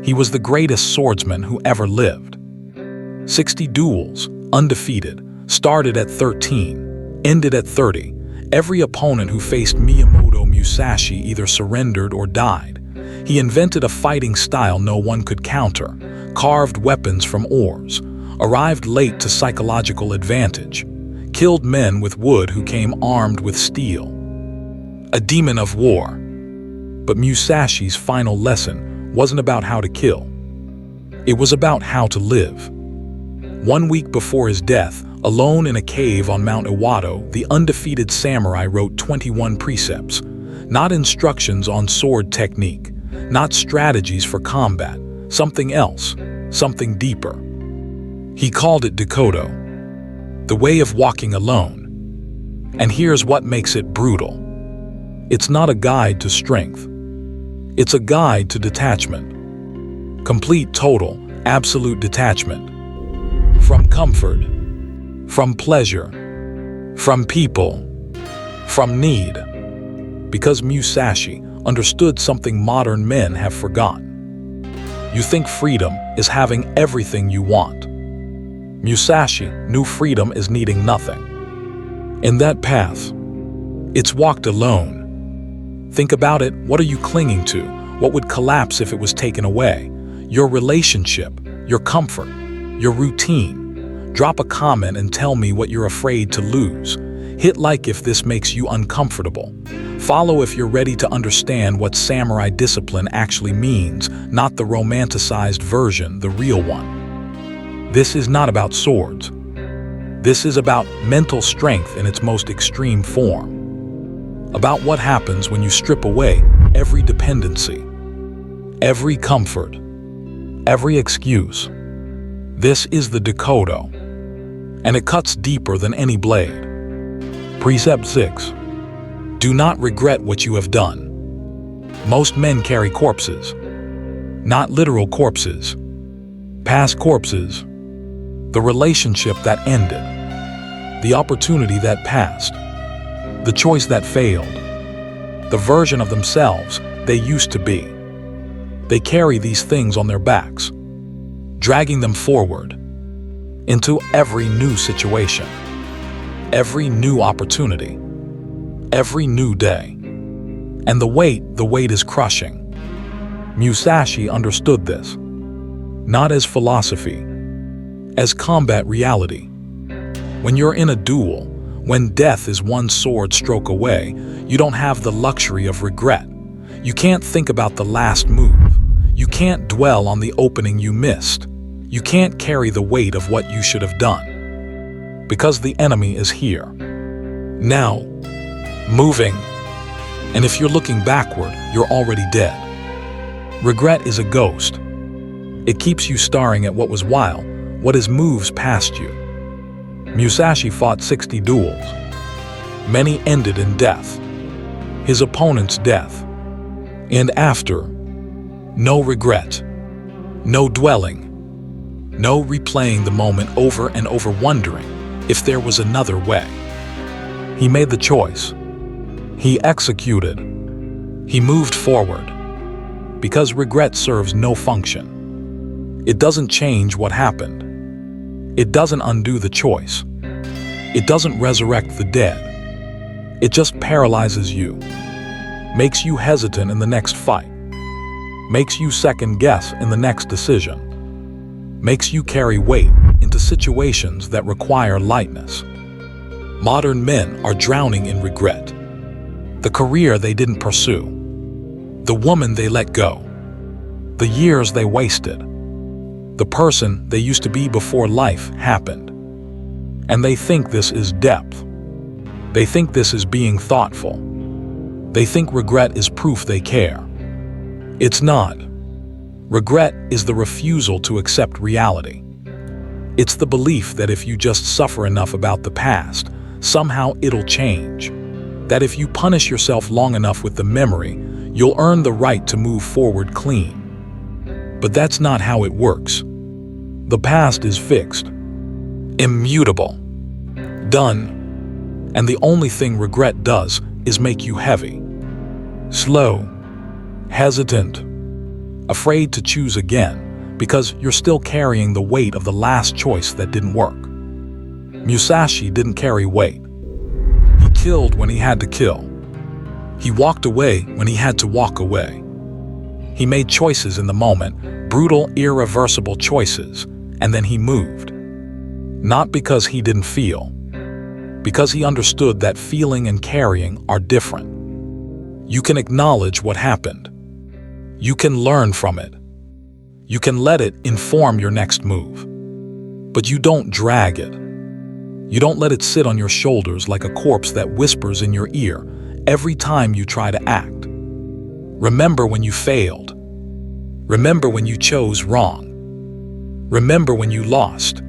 He was the greatest swordsman who ever lived. 60 duels, undefeated, started at 13, ended at 30. Every opponent who faced Miyamoto Musashi either surrendered or died. He invented a fighting style no one could counter, carved weapons from oars, arrived late to psychological advantage, killed men with wood who came armed with steel. A demon of war. But Musashi's final lesson wasn't about how to kill. It was about how to live. 1 week before his death, alone in a cave on Mount Iwado, the undefeated samurai wrote 21 precepts, not instructions on sword technique, not strategies for combat, something else, something deeper. He called it Dokkodo, the way of walking alone. And here's what makes it brutal. It's not a guide to strength. It's a guide to detachment. Complete, total, absolute detachment. From comfort, from pleasure, from people, from need. Because Musashi understood something modern men have forgotten. You think freedom is having everything you want. Musashi knew freedom is needing nothing. In that path, it's walked alone. Think about it. What are you clinging to? What would collapse if it was taken away? Your relationship, your comfort, your routine. Drop a comment and tell me what you're afraid to lose. Hit like if this makes you uncomfortable. Follow if you're ready to understand what samurai discipline actually means, not the romanticized version, the real one. This is not about swords. This is about mental strength in its most extreme form. About what happens when you strip away every dependency, every comfort, every excuse. This is the Dokkodo, and it cuts deeper than any blade. Precept 6. Do not regret what you have done. Most men carry corpses, not literal corpses, past corpses, the relationship that ended, the opportunity that passed, the choice that failed, the version of themselves they used to be. They carry these things on their backs, dragging them forward into every new situation, every new opportunity, every new day. And the weight is crushing. Musashi understood this, not as philosophy, as combat reality. When you're in a duel, when death is one sword stroke away, you don't have the luxury of regret. You can't think about the last move. You can't dwell on the opening you missed. You can't carry the weight of what you should have done. Because the enemy is here. Now, moving. And if you're looking backward, you're already dead. Regret is a ghost. It keeps you staring at what was while, what is moves past you. Musashi fought 60 duels. Many ended in death. His opponent's death. And after, no regret, no dwelling, no replaying the moment over and over wondering if there was another way. He made the choice. He executed. He moved forward. Because regret serves no function. It doesn't change what happened. It doesn't undo the choice. It doesn't resurrect the dead. It just paralyzes you. Makes you hesitant in the next fight. Makes you second guess in the next decision. Makes you carry weight into situations that require lightness. Modern men are drowning in regret. The career they didn't pursue. The woman they let go. The years they wasted. The person they used to be before life happened. And they think this is depth. They think this is being thoughtful. They think regret is proof they care. It's not. Regret is the refusal to accept reality. It's the belief that if you just suffer enough about the past, somehow it'll change. That if you punish yourself long enough with the memory, you'll earn the right to move forward clean. But that's not how it works. The past is fixed, immutable, done, and the only thing regret does is make you heavy, slow, hesitant, afraid to choose again because you're still carrying the weight of the last choice that didn't work. Musashi didn't carry weight. He killed when he had to kill. He walked away when he had to walk away. He made choices in the moment, brutal, irreversible choices, and then he moved. Not because he didn't feel, because he understood that feeling and carrying are different. You can acknowledge what happened. You can learn from it. You can let it inform your next move. But you don't drag it. You don't let it sit on your shoulders like a corpse that whispers in your ear every time you try to act. Remember when you failed. Remember when you chose wrong. Remember when you lost.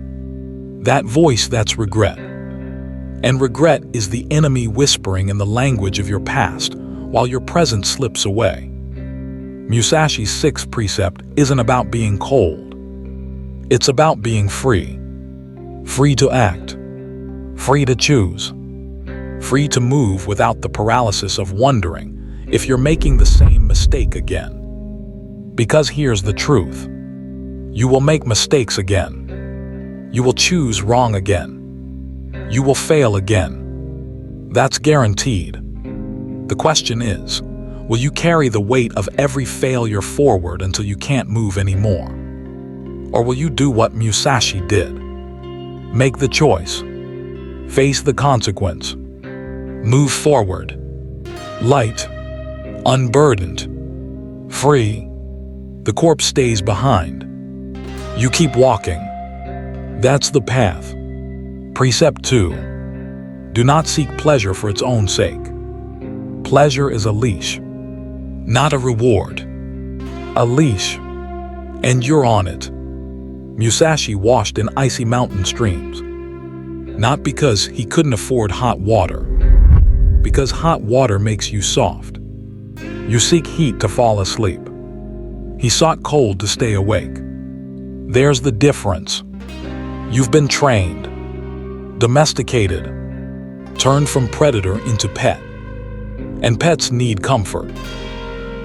That voice, that's regret. And regret is the enemy whispering in the language of your past while your present slips away. Musashi's sixth precept isn't about being cold. It's about being free. Free to act. Free to choose. Free to move without the paralysis of wondering if you're making the same mistake again. Because here's the truth. You will make mistakes again. You will choose wrong again. You will fail again. That's guaranteed. The question is, will you carry the weight of every failure forward until you can't move anymore? Or will you do what Musashi did? Make the choice. Face the consequence. Move forward. Light. Unburdened. Free. The corpse stays behind. You keep walking. That's the path. Precept 2. Do not seek pleasure for its own sake. Pleasure is a leash, not a reward. A leash, and you're on it. Musashi washed in icy mountain streams, not because he couldn't afford hot water, because hot water makes you soft. You seek heat to fall asleep. He sought cold to stay awake. There's the difference. You've been trained, domesticated, turned from predator into pet. And pets need comfort.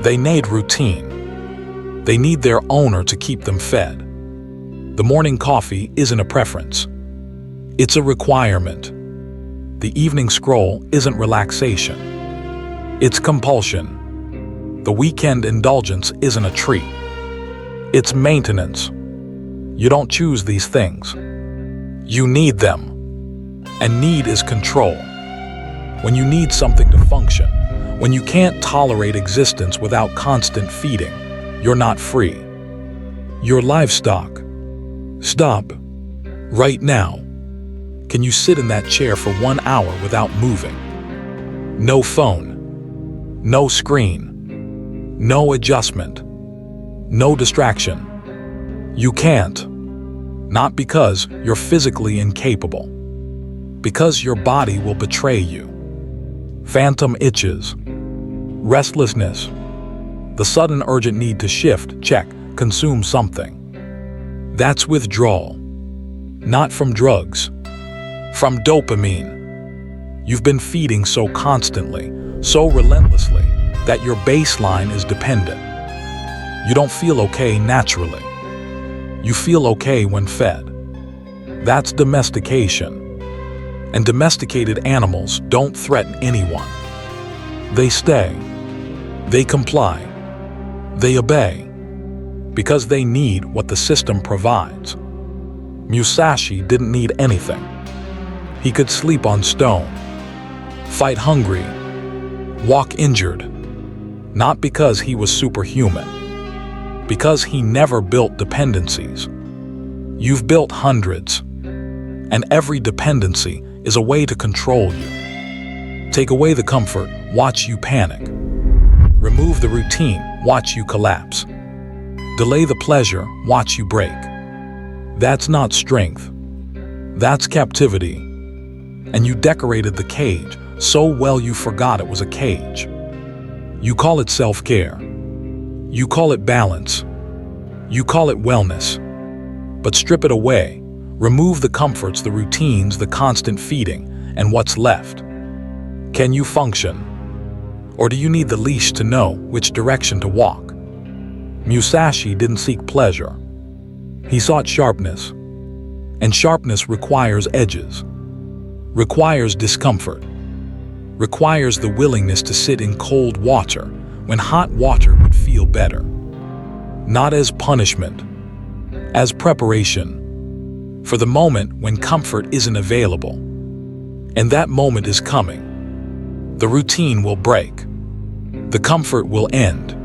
They need routine. They need their owner to keep them fed. The morning coffee isn't a preference. It's a requirement. The evening scroll isn't relaxation. It's compulsion. The weekend indulgence isn't a treat. It's maintenance. You don't choose these things. You need them. And need is control. When you need something to function, when you can't tolerate existence without constant feeding, you're not free. You're livestock. Stop. Right now. Can you sit in that chair for 1 hour without moving? No phone. No screen. No adjustment. No distraction. You can't. Not because you're physically incapable. Because your body will betray you. Phantom itches. Restlessness. The sudden urgent need to shift, check, consume something. That's withdrawal. Not from drugs. From dopamine. You've been feeding so constantly, so relentlessly, that your baseline is dependent. You don't feel okay naturally. You feel okay when fed. That's domestication. And domesticated animals don't threaten anyone. They stay. They comply. They obey. Because they need what the system provides. Musashi didn't need anything. He could sleep on stone, fight hungry, walk injured. Not because he was superhuman. Because he never built dependencies. You've built hundreds. And every dependency is a way to control you. Take away the comfort, watch you panic. Remove the routine, watch you collapse. Delay the pleasure, watch you break. That's not strength. That's captivity. And you decorated the cage so well you forgot it was a cage. You call it self-care. You call it balance. You call it wellness. But strip it away. Remove the comforts, the routines, the constant feeding, and what's left. Can you function? Or do you need the leash to know which direction to walk? Musashi didn't seek pleasure. He sought sharpness. And sharpness requires edges, requires discomfort, requires the willingness to sit in cold water when hot water would feel better. Not as punishment, as preparation for the moment when comfort isn't available. And that moment is coming. The routine will break. The comfort will end.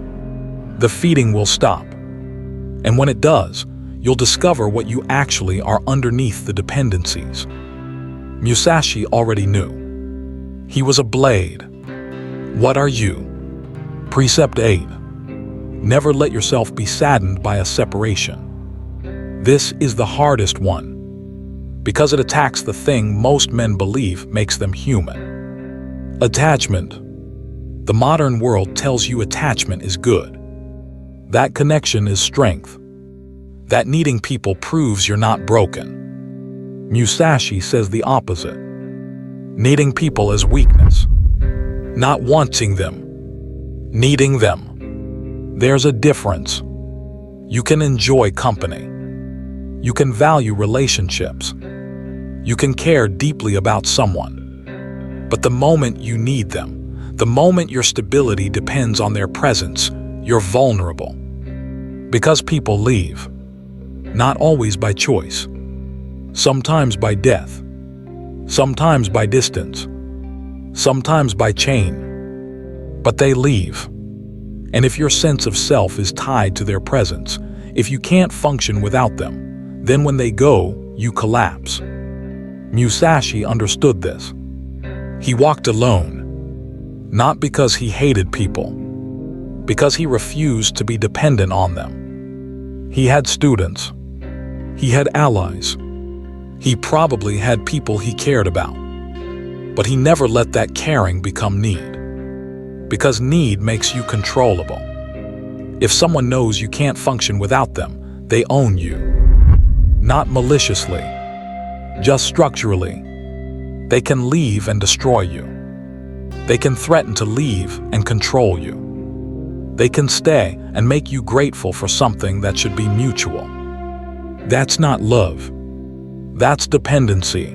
The feeding will stop. And when it does, you'll discover what you actually are underneath the dependencies. Musashi already knew. He was a blade. What are you? Precept 8. Never let yourself be saddened by a separation. This is the hardest one, because it attacks the thing most men believe makes them human. Attachment. The modern world tells you attachment is good. That connection is strength. That needing people proves you're not broken. Musashi says the opposite. Needing people is weakness. Not wanting them. Needing them. There's a difference. You can enjoy company. You can value relationships. You can care deeply about someone. But the moment you need them, the moment your stability depends on their presence, you're vulnerable. Because people leave. Not always by choice. Sometimes by death. Sometimes by distance. Sometimes by chain. But they leave. And if your sense of self is tied to their presence, if you can't function without them, then when they go, you collapse. Musashi understood this. He walked alone, not because he hated people, because he refused to be dependent on them. He had students. He had allies. He probably had people he cared about. But he never let that caring become need. Because need makes you controllable. If someone knows you can't function without them, they own you. Not maliciously, just structurally. They can leave and destroy you. They can threaten to leave and control you. They can stay and make you grateful for something that should be mutual. That's not love. That's dependency.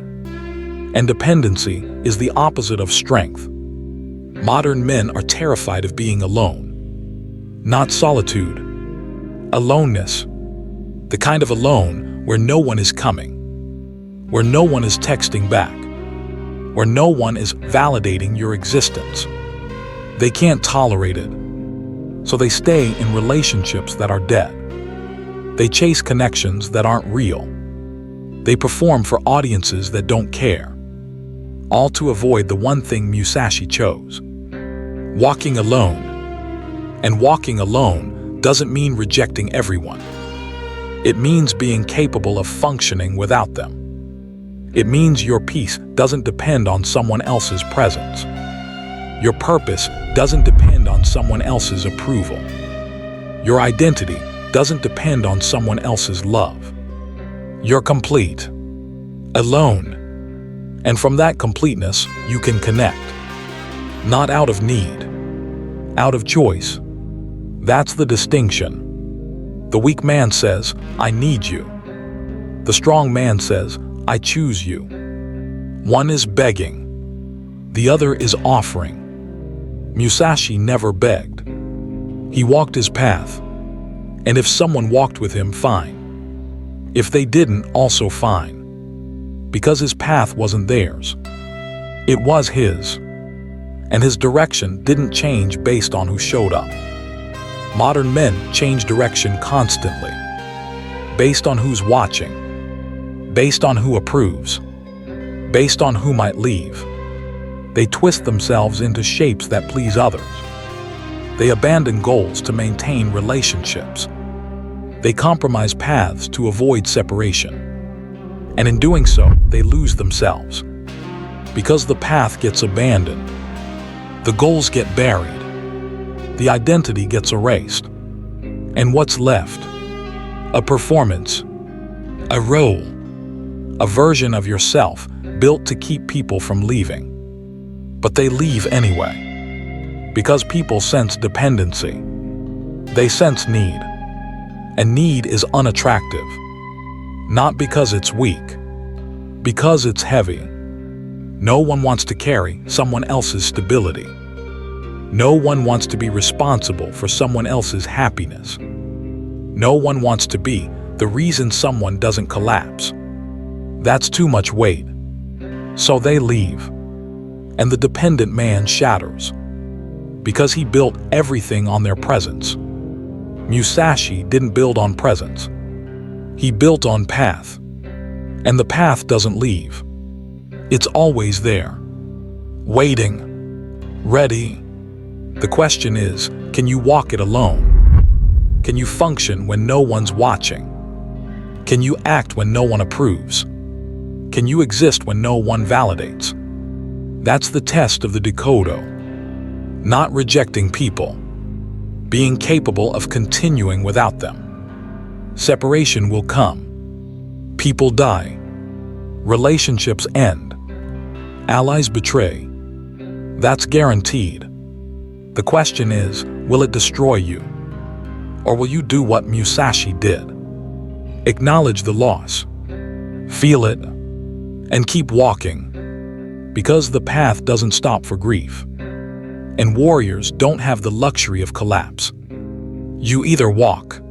And dependency is the opposite of strength. Modern men are terrified of being alone. Not solitude. Aloneness. The kind of alone where no one is coming. Where no one is texting back. Where no one is validating your existence. They can't tolerate it. So they stay in relationships that are dead. They chase connections that aren't real. They perform for audiences that don't care. All to avoid the one thing Musashi chose. Walking alone. And walking alone doesn't mean rejecting everyone. It means being capable of functioning without them. It means your peace doesn't depend on someone else's presence. Your purpose doesn't depend on someone else's approval. Your identity doesn't depend on someone else's love. You're complete. Alone. And from that completeness, you can connect. Not out of need. Out of choice. That's the distinction. The weak man says, I need you. The strong man says, I choose you. One is begging. The other is offering. Musashi never begged. He walked his path. And if someone walked with him, fine. If they didn't, also fine. Because his path wasn't theirs. It was his. And his direction didn't change based on who showed up. Modern men change direction constantly. Based on who's watching. Based on who approves. Based on who might leave. They twist themselves into shapes that please others. They abandon goals to maintain relationships. They compromise paths to avoid separation. And in doing so, they lose themselves. Because the path gets abandoned. The goals get buried. The identity gets erased. And what's left? A performance. A role. A version of yourself built to keep people from leaving. But they leave anyway. Because people sense dependency. They sense need. And need is unattractive. Not because it's weak, because it's heavy. No one wants to carry someone else's stability. No one wants to be responsible for someone else's happiness. No one wants to be the reason someone doesn't collapse. That's too much weight. So they leave. And the dependent man shatters. Because he built everything on their presence. Musashi didn't build on presence. He built on path. And the path doesn't leave. It's always there. Waiting. Ready. The question is, can you walk it alone? Can you function when no one's watching? Can you act when no one approves? Can you exist when no one validates? That's the test of the Dokkodo. Not rejecting people. Being capable of continuing without them. Separation will come. People die. Relationships end. Allies betray. That's guaranteed. The question is, will it destroy you? Or will you do what Musashi did? Acknowledge the loss. Feel it. And keep walking. Because the path doesn't stop for grief. And warriors don't have the luxury of collapse. You either walk,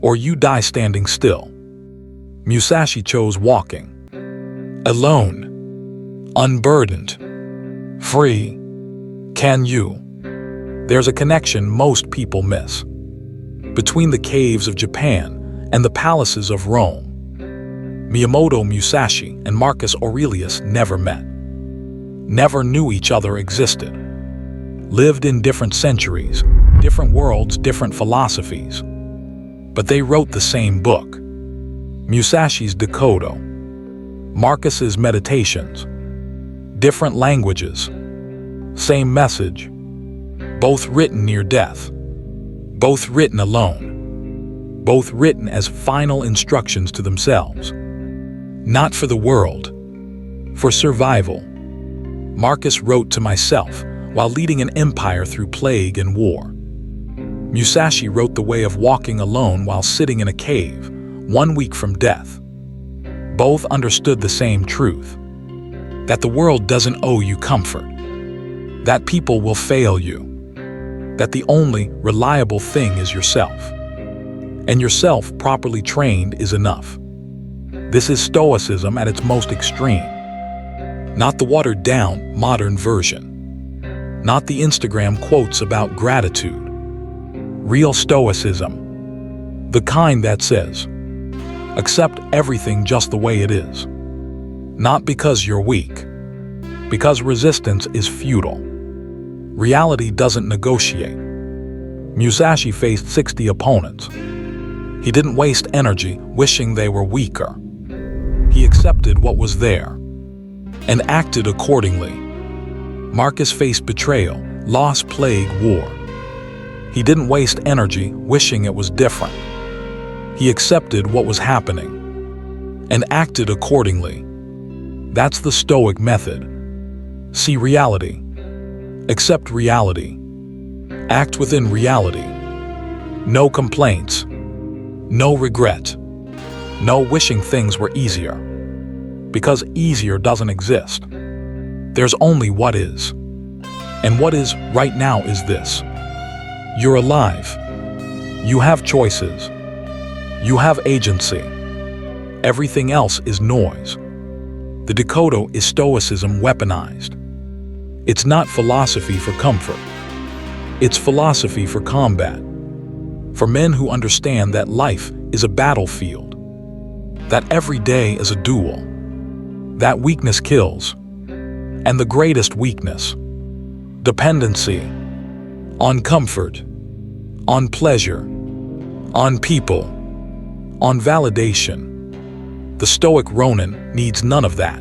or you die standing still. Musashi chose walking. Alone. Unburdened. Free. Can you? There's a connection most people miss. Between the caves of Japan and the palaces of Rome. Miyamoto Musashi and Marcus Aurelius never met. Never knew each other existed. Lived in different centuries, different worlds, different philosophies. But they wrote the same book. Musashi's Dokkodo. Marcus's Meditations. Different languages. Same message. Both written near death. Both written alone. Both written as final instructions to themselves. Not for the world. For survival. Marcus wrote to myself while leading an empire through plague and war. Musashi wrote the way of walking alone while sitting in a cave, 1 week from death. Both understood the same truth. That the world doesn't owe you comfort. That people will fail you. That the only reliable thing is yourself. And yourself properly trained is enough. This is Stoicism at its most extreme. Not the watered-down, modern version. Not the Instagram quotes about gratitude. Real Stoicism. The kind that says, accept everything just the way it is. Not because you're weak. Because resistance is futile. Reality doesn't negotiate. Musashi faced 60 opponents. He didn't waste energy wishing they were weaker. He accepted what was there and acted accordingly. Marcus faced betrayal, loss, plague, war. He didn't waste energy wishing it was different. He accepted what was happening and acted accordingly. That's the Stoic method. See reality. Accept reality. Act within reality. No complaints. No regret. No wishing things were easier. Because easier doesn't exist. There's only what is. And what is right now is this. You're alive. You have choices. You have agency. Everything else is noise. The Dokkodo is Stoicism weaponized. It's not philosophy for comfort. It's philosophy for combat. For men who understand that life is a battlefield. That every day is a duel. That weakness kills. And the greatest weakness. Dependency. On comfort. On pleasure. On people. On validation. The Stoic Ronin needs none of that.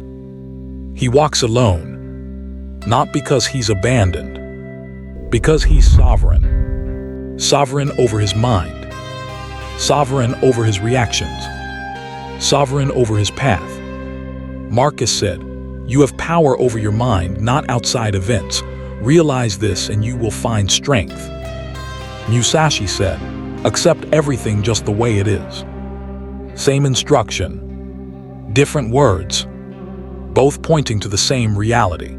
He walks alone. Not because he's abandoned. Because he's sovereign. Sovereign over his mind. Sovereign over his reactions. Sovereign over his path. Marcus said, "You have power over your mind, not outside events. Realize this and you will find strength." Musashi said, Accept everything just the way it is. Same instruction, different words, both pointing to the same reality.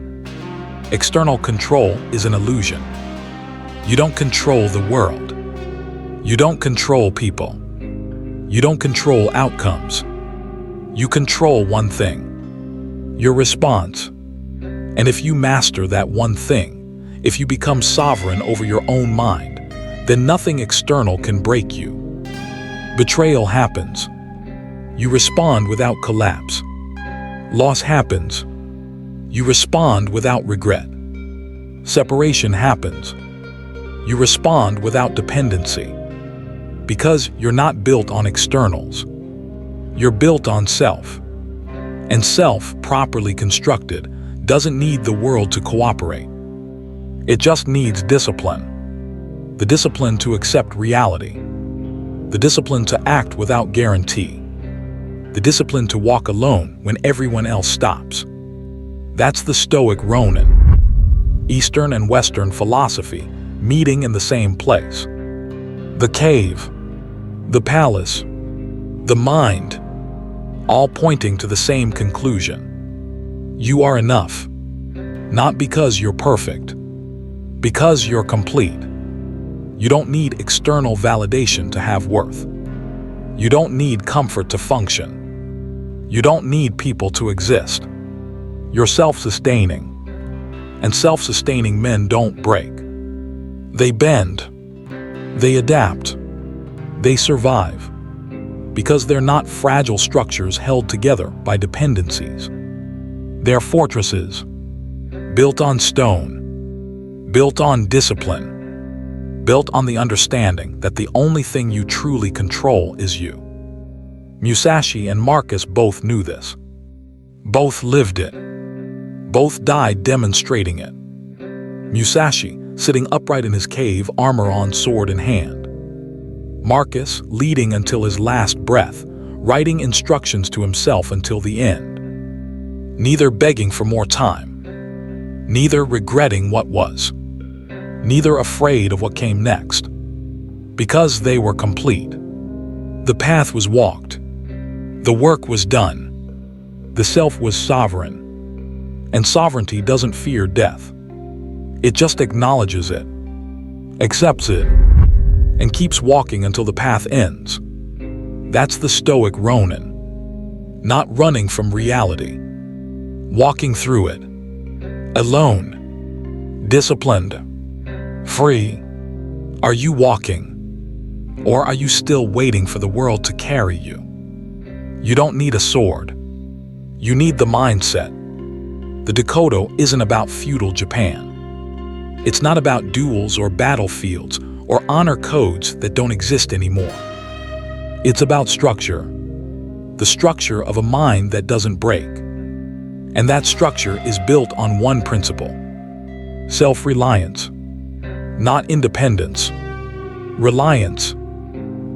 External control is an illusion. You don't control the world. You don't control people. You don't control outcomes. You control one thing: your response. And if you master that one thing, if you become sovereign over your own mind, then nothing external can break you. Betrayal happens. You respond without collapse. Loss happens. You respond without regret. Separation happens. You respond without dependency. Because you're not built on externals. You're built on self. And self, properly constructed, doesn't need the world to cooperate. It just needs discipline. The discipline to accept reality. The discipline to act without guarantee. The discipline to walk alone when everyone else stops. That's the Stoic Ronin. Eastern and Western philosophy meeting in the same place. The cave, the palace, the mind, all pointing to the same conclusion. You are enough, not because you're perfect, because you're complete. You don't need external validation to have worth. You don't need comfort to function. You don't need people to exist. You're self-sustaining. And self-sustaining men don't break. They bend. They adapt. They survive. Because they're not fragile structures held together by dependencies. They're fortresses, built on stone, built on discipline, built on the understanding that the only thing you truly control is you. Musashi and Marcus both knew this. Both lived it. Both died demonstrating it. Musashi, sitting upright in his cave, armor on, sword in hand. Marcus, leading until his last breath, writing instructions to himself until the end. Neither begging for more time. Neither regretting what was. Neither afraid of what came next. Because they were complete. The path was walked. The work was done. The self was sovereign. And sovereignty doesn't fear death. It just acknowledges it, accepts it, and keeps walking until the path ends. That's the Stoic Ronin. Not running from reality. Walking through it. Alone. Disciplined. Free. Are you walking? Or are you still waiting for the world to carry you? You don't need a sword. You need the mindset. The Dokkodo isn't about feudal Japan. It's not about duels or battlefields or honor codes that don't exist anymore. It's about structure. The structure of a mind that doesn't break. And that structure is built on one principle. Self-reliance. Not independence. Reliance.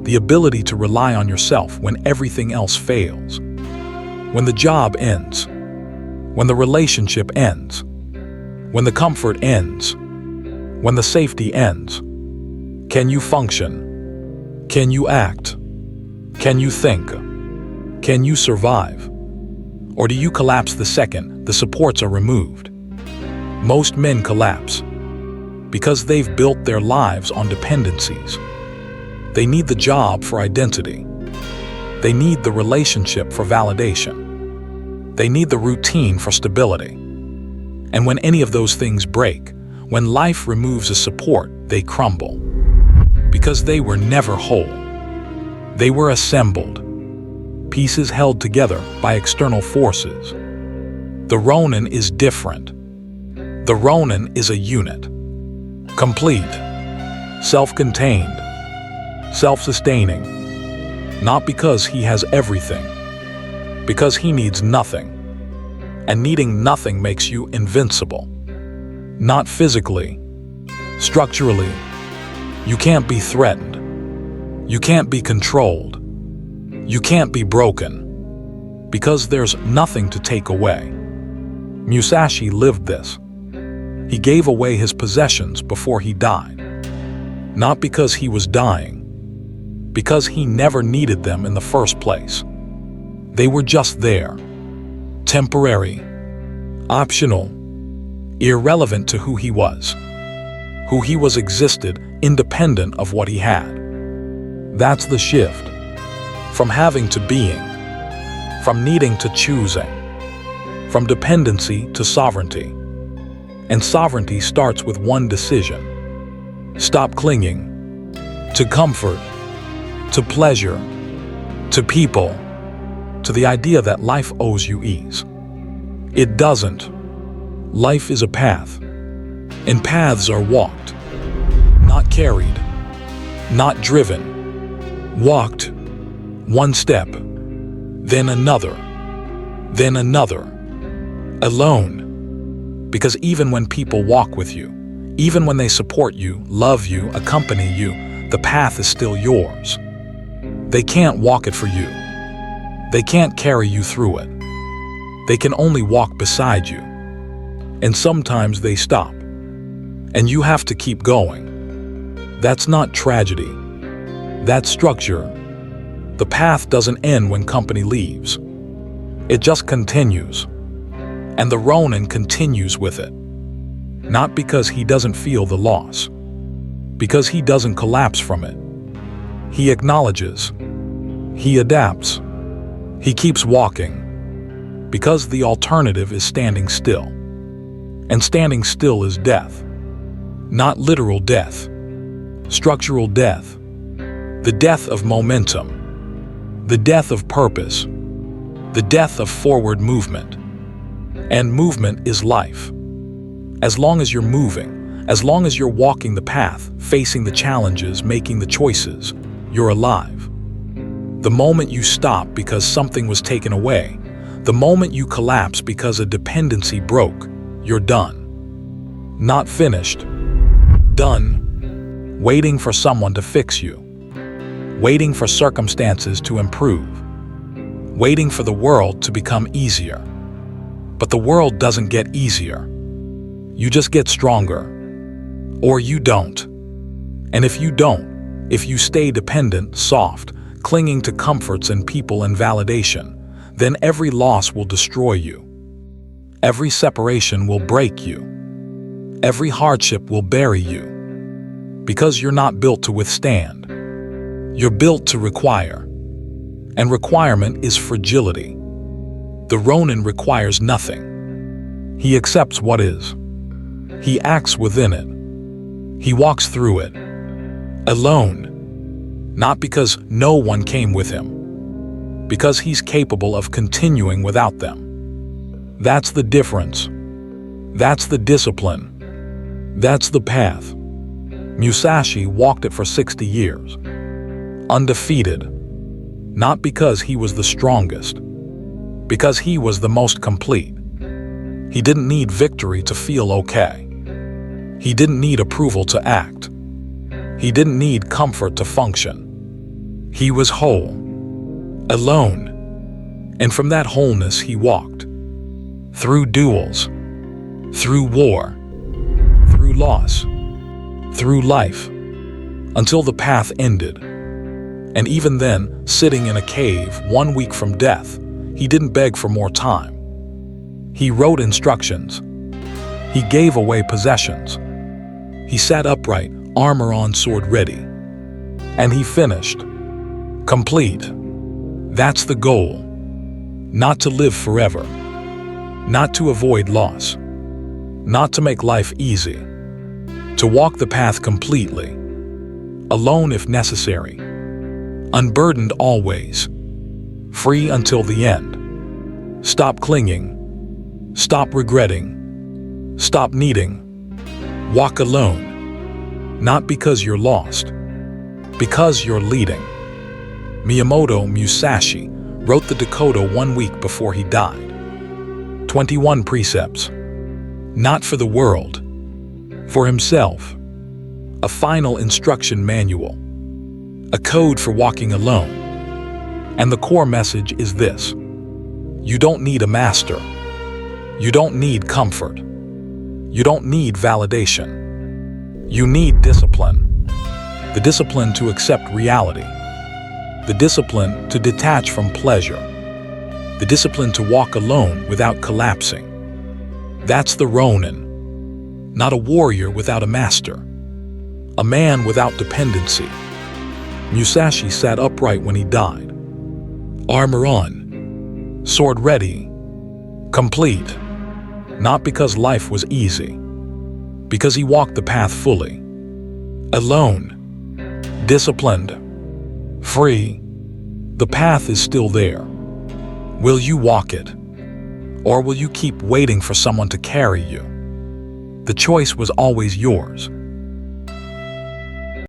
The ability to rely on yourself when everything else fails. When the job ends. When the relationship ends. When the comfort ends. When the safety ends. Can you function? Can you act? Can you think? Can you survive? Or do you collapse the second the supports are removed? Most men collapse because they've built their lives on dependencies. They need the job for identity. They need the relationship for validation. They need the routine for stability. And when any of those things break, when life removes a support, they crumble. Because they were never whole. They were assembled. Pieces held together by external forces. The Ronin is different. The Ronin is a unit. Complete. Self-contained. Self-sustaining. Not because he has everything. Because he needs nothing. And needing nothing makes you invincible. Not physically. Structurally. You can't be threatened. You can't be controlled. You can't be broken. Because there's nothing to take away. Musashi lived this. He gave away his possessions before he died. Not because he was dying, because he never needed them in the first place. They were just there, temporary, optional, irrelevant to who he was. Who he was existed independent of what he had. That's the shift. From having to being. From needing to choosing. From dependency to sovereignty. And sovereignty starts with one decision. Stop clinging to comfort, to pleasure, to people, to the idea that life owes you ease. It doesn't. Life is a path, and paths are walked, not carried, not driven. Walked, one step, then another, alone. Because even when people walk with you, even when they support you, love you, accompany you, the path is still yours. They can't walk it for you. They can't carry you through it. They can only walk beside you. And sometimes they stop. And you have to keep going. That's not tragedy. That's structure. The path doesn't end when company leaves. It just continues. And the Ronin continues with it. Not because he doesn't feel the loss. Because he doesn't collapse from it. He acknowledges. He adapts. He keeps walking. Because the alternative is standing still. And standing still is death. Not literal death. Structural death. The death of momentum. The death of purpose. The death of forward movement. And movement is life. As long as you're moving, as long as you're walking the path, facing the challenges, making the choices, you're alive. The moment you stop because something was taken away, the moment you collapse because a dependency broke, you're done. Not finished. Done. Waiting for someone to fix you. Waiting for circumstances to improve. Waiting for the world to become easier. But the world doesn't get easier. You just get stronger. Or you don't. And if you don't, if you stay dependent, soft, clinging to comforts and people and validation, then every loss will destroy you. Every separation will break you. Every hardship will bury you. Because you're not built to withstand. You're built to require. And requirement is fragility. The Ronin requires nothing. He accepts what is. He acts within it. He walks through it. Alone. Not because no one came with him. Because he's capable of continuing without them. That's the difference. That's the discipline. That's the path. Musashi walked it for 60 years. Undefeated. Not because he was the strongest. Because he was the most complete. He didn't need victory to feel okay. He didn't need approval to act. He didn't need comfort to function. He was whole. Alone. And from that wholeness he walked. Through duels. Through war. Through loss. Through life. Until the path ended. And even then, sitting in a cave 1 week from death, he didn't beg for more time. He wrote instructions. He gave away possessions. He sat upright, armor on, sword ready. And he finished. Complete. That's the goal. Not to live forever. Not to avoid loss. Not to make life easy. To walk the path completely. Alone if necessary. Unburdened always. Free until the end. Stop clinging. Stop regretting. Stop needing. Walk alone. Not because you're lost. Because you're leading. Miyamoto Musashi wrote the Dokkodo 1 week before he died. 21 precepts. Not for the world. For himself. A final instruction manual. A code for walking alone. And the core message is this. You don't need a master. You don't need comfort. You don't need validation. You need discipline. The discipline to accept reality. The discipline to detach from pleasure. The discipline to walk alone without collapsing. That's the Ronin. Not a warrior without a master. A man without dependency. Musashi sat upright when he died. Armor on. Sword ready. Complete. Not because life was easy. Because he walked the path fully. Alone. Disciplined. Free. The path is still there. Will you walk it? Or will you keep waiting for someone to carry you? The choice was always yours.